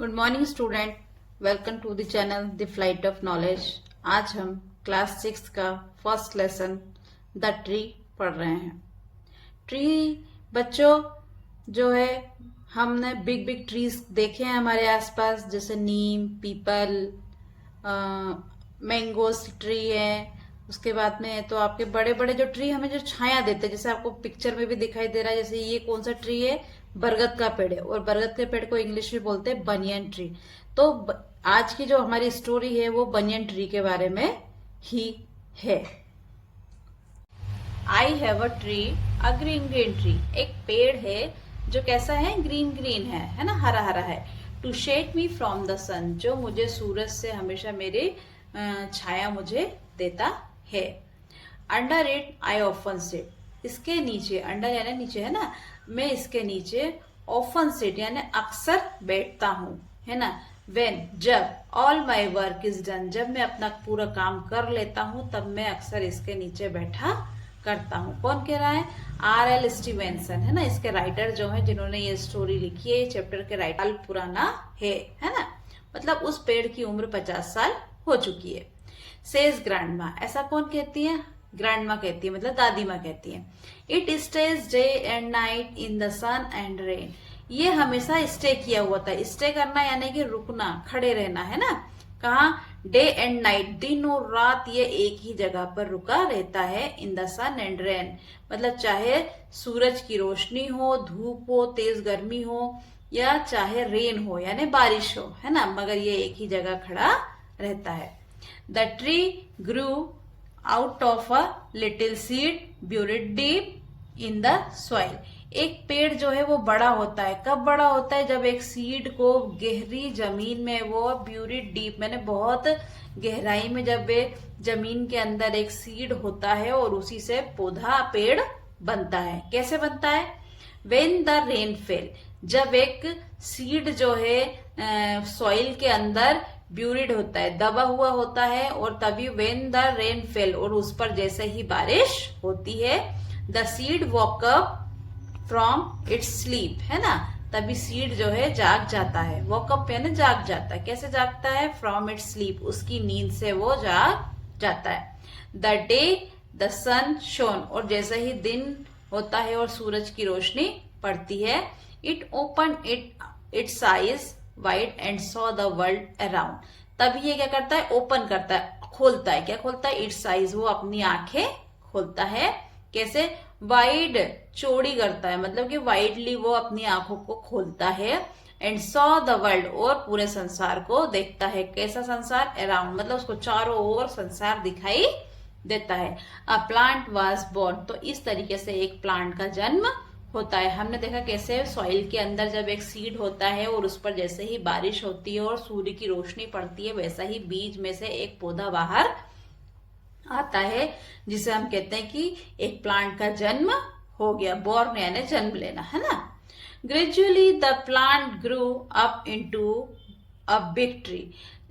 Good morning student, welcome to the channel the flight of knowledge. आज हम class 6 का first lesson the tree पढ़ रहे हैं। ट्री बच्चों जो है, हमने बिग बिग ट्रीज देखे हैं हमारे आसपास, जैसे नीम, पीपल, मैंगोस ट्री है। उसके बाद में तो आपके बड़े बड़े जो ट्री हमें जो छाया देते हैं, जैसे आपको पिक्चर में भी दिखाई दे रहा है, जैसे ये कौन सा ट्री है, बरगद का पेड़ है। और बरगद के पेड़ को इंग्लिश में बोलते हैं बनियन ट्री। तो आज की जो हमारी स्टोरी है वो बनियन ट्री के बारे में ही है। I have a tree, a green green tree. एक पेड़ है जो कैसा है, ग्रीन ग्रीन है ना, हरा हरा है। To shade me from the sun, जो मुझे सूरज से हमेशा मेरी छाया मुझे देता है। Under it I often sit, इसके नीचे, अंडर यानी नीचे है ना, मैं इसके नीचे ऑफन सिट यानी अक्सर बैठता हूँ, है ना। वेन, जब, all my work is done, जब मैं अपना पूरा काम कर लेता हूँ तब मैं अक्सर इसके नीचे बैठा करता हूँ। कौन कह रहा है? R.L. स्टीवेंसन, है ना, इसके राइटर जो है, जिन्होंने ये स्टोरी लिखी है, चैप्टर के राइटर। साल पुराना है ना, मतलब उस पेड़ की उम्र 50 साल हो चुकी है। सेज ग्रैंडमा, ऐसा कौन कहती है? ग्रैंडमा कहती है, मतलब दादी माँ कहती है। It stays day and night in the sun and rain, ये हमेशा स्टे किया हुआ था। स्टे करना यानी कि रुकना, खड़े रहना, है ना। कहा? डे एंड नाइट, दिन और रात ये एक ही जगह पर रुका रहता है। In the sun and rain, मतलब चाहे सूरज की रोशनी हो, धूप हो, तेज गर्मी हो, या चाहे रेन हो यानी बारिश हो, है ना, मगर ये एक ही जगह खड़ा रहता है। The tree Guru out of a little seed buried deep in the soil, एक पेड़ जो है वो बड़ा होता है। कब बड़ा होता है? जब एक सीड को गहरी जमीन में, वो ब्यूरिड डीप मैंने बहुत गहराई में, जब वे जमीन के अंदर एक सीड होता है और उसी से पौधा, पेड़ बनता है। कैसे बनता है? वेन द रेन फेल, जब एक सीड जो है सॉइल के अंदर ब्यूरिड होता है, दबा हुआ होता है, और तभी वेन द रेन फेल, और उस पर जैसे ही बारिश होती है, the seed walk up from its sleep, है ना, तभी सीड जो है जाग जाता है। वॉकअप यानी जाग जाता है। कैसे जागता है? फ्रॉम इट्स स्लीप, उसकी नींद से वो जाग जाता है। The day the sun shone, और जैसे ही दिन होता है और सूरज की रोशनी पड़ती है, it open it's eyes wide and saw the world around, तभी ये क्या करता है? ओपन करता है, खोलता है। क्या खोलता है? इट्स आईज, वो अपनी आंखें खोलता है। कैसे? वाइड, चौड़ी करता है, मतलब कि वाइडली वो अपनी आंखों को खोलता है। एंड सॉ द वर्ल्ड, और पूरे संसार को देखता है। कैसा संसार? अराउंड, मतलब उसको चारों ओर संसार दिखाई देता है। अ प्लांट वाज बोर्न, तो इस तरीके से एक प्लांट का जन्म होता है। हमने देखा कैसे सॉइल के अंदर जब एक सीड होता है और उस पर जैसे ही बारिश होती है और सूर्य की रोशनी पड़ती है, वैसा ही बीज में से एक पौधा बाहर आता है, जिसे हम कहते हैं कि एक प्लांट का जन्म हो गया। बोर्न यानी जन्म लेना, है ना। Gradually the plant grew up into a big tree,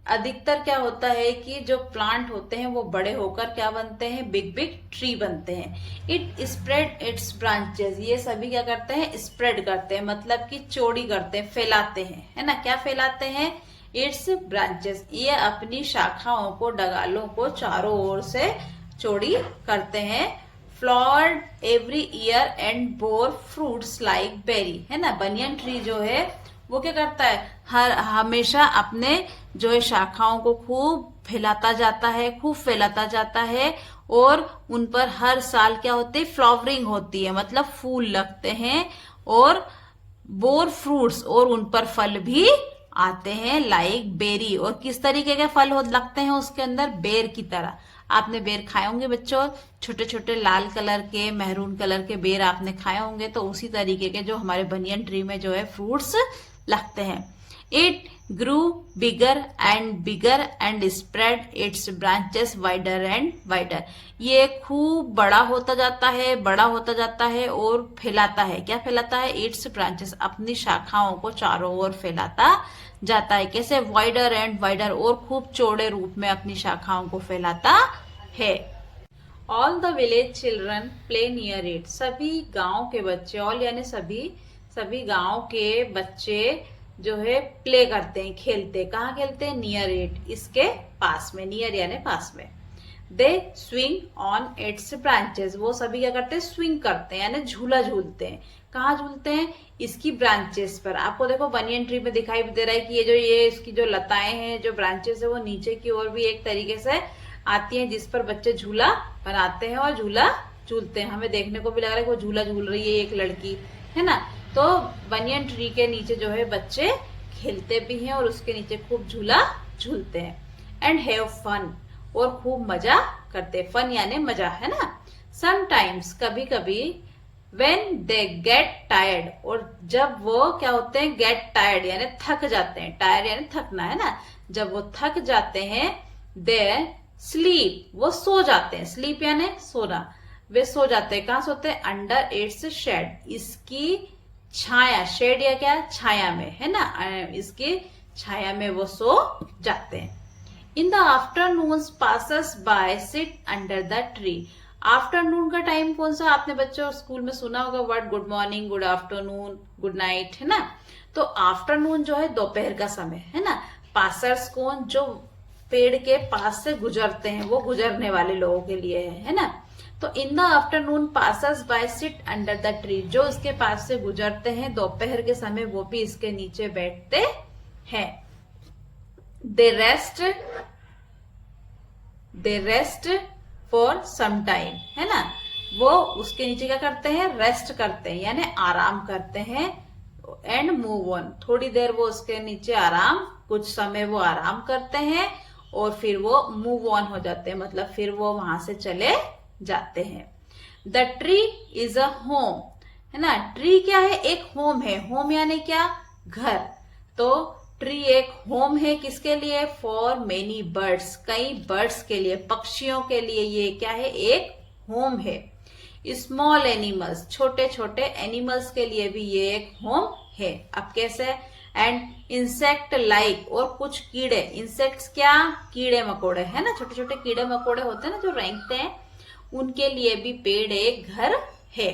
अधिकतर क्या होता है कि जो प्लांट होते हैं वो बड़े होकर क्या बनते हैं? बिग बिग ट्री बनते हैं। इट स्प्रेड इट्स ब्रांचेस, ये सभी क्या करते हैं? स्प्रेड करते हैं, मतलब कि चौड़ी करते हैं, फैलाते हैं, है ना। क्या फैलाते हैं? इट्स ब्रांचेस, ये अपनी शाखाओं को, डगालों को चारों ओर से चौड़ी करते हैं। Flowered every year and bore fruits like berry, है ना। बनियन ट्री जो है वो क्या करता है? हर हमेशा अपने जो है शाखाओं को खूब फैलाता जाता है, खूब फैलाता जाता है, और उन पर हर साल क्या होती है? फ्लावरिंग होती है, मतलब फूल लगते हैं, और बोर फ्रूट्स, और उन पर फल भी आते हैं, लाइक बेरी। और किस तरीके के फल लगते हैं उसके अंदर? बेर की तरह। आपने बेर खाए होंगे बच्चों, छोटे छोटे लाल कलर के, महरून कलर के बेर आपने खाए होंगे, तो उसी तरीके के जो हमारे बनियन ट्री में जो है फ्रूट्स लगते हैं। It grew bigger and spread it's branches wider and wider, ये खूब बड़ा होता जाता है, बड़ा होता जाता है और फैलाता है। क्या फैलाता है? इट्स ब्रांचेस, अपनी शाखाओं को चारों ओर फैलाता जाता है। कैसे? वाइडर एंड वाइडर, और खूब चौड़े रूप में अपनी शाखाओं को फैलाता है। All the village children play near it, सभी गांव के बच्चे, ऑल यानी सभी, सभी गांव के बच्चे जो है प्ले करते हैं, खेलते। कहाँ खेलते हैं? नियर इट, इसके पास में। नियर यानी पास में। दे स्विंग ऑन इट्स ब्रांचेस, वो सभी क्या करते हैं? स्विंग करते हैं यानी झूला झूलते हैं। कहाँ झूलते हैं? इसकी ब्रांचेस पर। आपको देखो बनियन ट्री में दिखाई दे रहा है कि ये इसकी जो लताएं हैं, जो ब्रांचेस है, वो नीचे की ओर भी एक तरीके से आती हैं, जिस पर बच्चे झूला बनाते हैं और झूला झूलते हैं। हमें देखने को भी लग रहा है कि वो झूला झूल रही है एक लड़की, है ना। तो बनियन ट्री के नीचे जो है बच्चे खेलते भी हैं और उसके नीचे खूब झूला झूलते हैं। एंड हैव फन, और खूब मजा करते। फन यानी मजा, है ना। समटाइम्स, कभी कभी, वेन दे गेट टायर्ड, और जब वो क्या होते हैं? गेट टायर्ड यानी थक जाते हैं। टायर्ड यानी थकना, है ना। जब वो थक जाते हैं, दे स्लीप, वो सो जाते हैं। स्लीप यानी सोना, वे सो जाते हैं। कहाँ सोते हैं? अंडर इट्स शेड, इसकी छाया। शेड या क्या? छाया में, है ना। इसकी छाया में वो सो जाते हैं। In the afternoon passes by, sit under the tree. Afternoon का टाइम कौन सा? आपने बच्चों स्कूल में सुना होगा word good morning, good afternoon, good night, है ना। तो आफ्टरनून जो है दोपहर का समय, है ना। पासर्स कौन? जो पेड़ के पास से गुजरते हैं, वो गुजरने वाले लोगों के लिए है ना। तो इन the afternoon passers bye sit under the tree, जो इसके पास से गुजरते हैं दोपहर के समय, वो भी इसके नीचे बैठते हैं। दे रेस्ट फॉर सम टाइम, है ना। वो उसके नीचे क्या करते हैं? रेस्ट करते हैं यानी आराम करते हैं। एंड मूव ऑन, थोड़ी देर वो उसके नीचे आराम, कुछ समय वो आराम करते हैं और फिर वो मूव ऑन हो जाते हैं, मतलब फिर वो वहां से चले जाते हैं। The tree is a home, है ना। ट्री क्या है? एक होम है। होम यानी क्या? घर। तो ट्री एक होम है किसके लिए? फॉर मेनी बर्ड्स, कई बर्ड्स के लिए, पक्षियों के लिए ये क्या है? एक होम है। स्मॉल एनिमल्स, छोटे छोटे एनिमल्स के लिए भी ये एक होम है। अब कैसे? एंड इंसेक्ट लाइक, और कुछ कीड़े, इंसेक्ट्स क्या? कीड़े मकोड़े, है ना। छोटे छोटे कीड़े मकोड़े होते हैं ना जो रेंगते हैं, उनके लिए भी पेड़ एक घर है।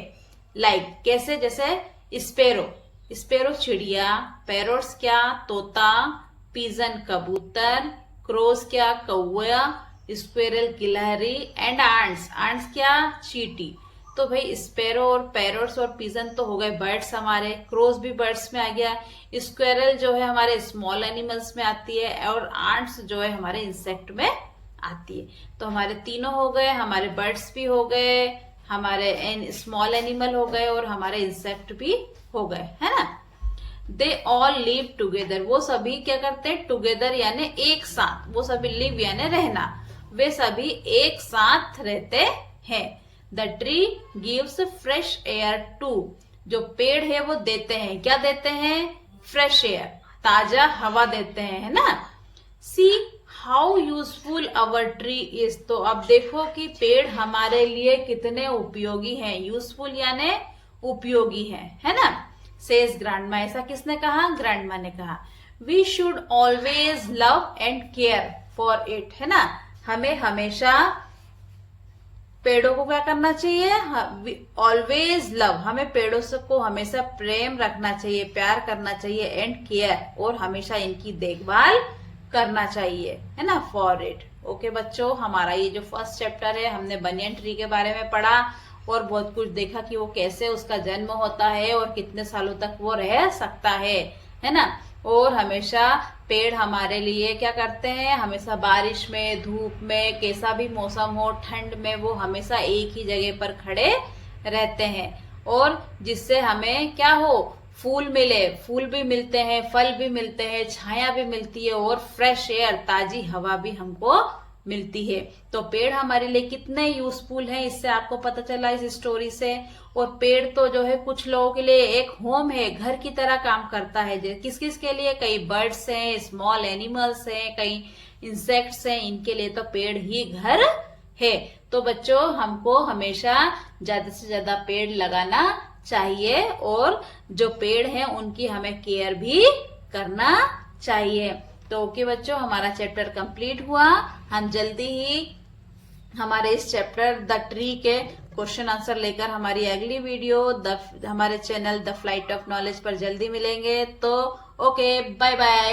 लाइक कैसे? जैसे स्पेरो, स्पेरो चिड़िया, पैरोट्स क्या? तोता, पिजन कबूतर, क्रोज क्या? कौवा, स्क्वेरल गिलहरी, एंड आंट्स, आंट्स क्या? चींटी। तो भाई स्पेरो और पैरोट्स और पिजन तो हो गए बर्ड्स हमारे, क्रोज भी बर्ड्स में आ गया, स्क्वेरल जो है हमारे स्मॉल एनिमल्स में आती है, और आंट्स जो है हमारे इंसेक्ट में आती है। तो हमारे तीनों हो गए, हमारे बर्ड्स भी हो गए, हमारे स्मॉल एनिमल हो गए और हमारे इंसेक्ट भी हो गए, है ना। दे ऑल लिव टुगेदर, वो सभी क्या करते हैं? टुगेदर यानी एक साथ। वो सभी लिव यानी रहना, वे सभी एक साथ रहते हैं। The tree gives fresh air to, जो पेड़ है वो देते हैं, क्या देते हैं? फ्रेश एयर, ताजा हवा देते हैं, है ना। See how useful our tree is, तो अब देखो कि पेड़ हमारे लिए कितने उपयोगी हैं। यूजफुल यानी उपयोगी है ना। सेज ग्रैंडमा, ऐसा किसने कहा? ग्रैंडमा ने कहा। We should always love and care for it, है ना। हमें हमेशा पेड़ों को क्या करना चाहिए? ऑलवेज लव, हमें पेड़ों से को हमेशा प्रेम रखना चाहिए, प्यार करना चाहिए। एंड केयर, और हमेशा इनकी देखभाल करना चाहिए, है ना, फॉर इट। ओके बच्चों, हमारा ये जो फर्स्ट चैप्टर है, हमने बनियन ट्री के बारे में पढ़ा और बहुत कुछ देखा कि वो कैसे उसका जन्म होता है और कितने सालों तक वो रह सकता है ना। और हमेशा पेड़ हमारे लिए क्या करते हैं? हमेशा बारिश में, धूप में, कैसा भी मौसम हो, ठंड में, वो हमेशा एक ही जगह पर खड़े रहते हैं, और जिससे हमें क्या हो? फूल मिले, फूल भी मिलते हैं, फल भी मिलते हैं, छाया भी मिलती है और फ्रेश एयर, ताजी हवा भी हमको मिलती है। तो पेड़ हमारे लिए कितने यूजफुल हैं, इससे आपको पता चला इस स्टोरी से। और पेड़ तो जो है कुछ लोगों के लिए एक होम है, घर की तरह काम करता है। किस किस के लिए? कई बर्ड्स हैं, स्मॉल एनिमल्स हैं, कई इंसेक्ट्स हैं, इनके लिए तो पेड़ ही घर है। तो बच्चों, हमको हमेशा ज्यादा से ज्यादा पेड़ लगाना चाहिए और जो पेड़ हैं उनकी हमें केयर भी करना चाहिए। तो ओके बच्चों, हमारा चैप्टर कंप्लीट हुआ। हम जल्दी ही हमारे इस चैप्टर द ट्री के क्वेश्चन आंसर लेकर हमारी अगली वीडियो हमारे channel the flight of knowledge पर जल्दी मिलेंगे। तो ओके, बाय बाय।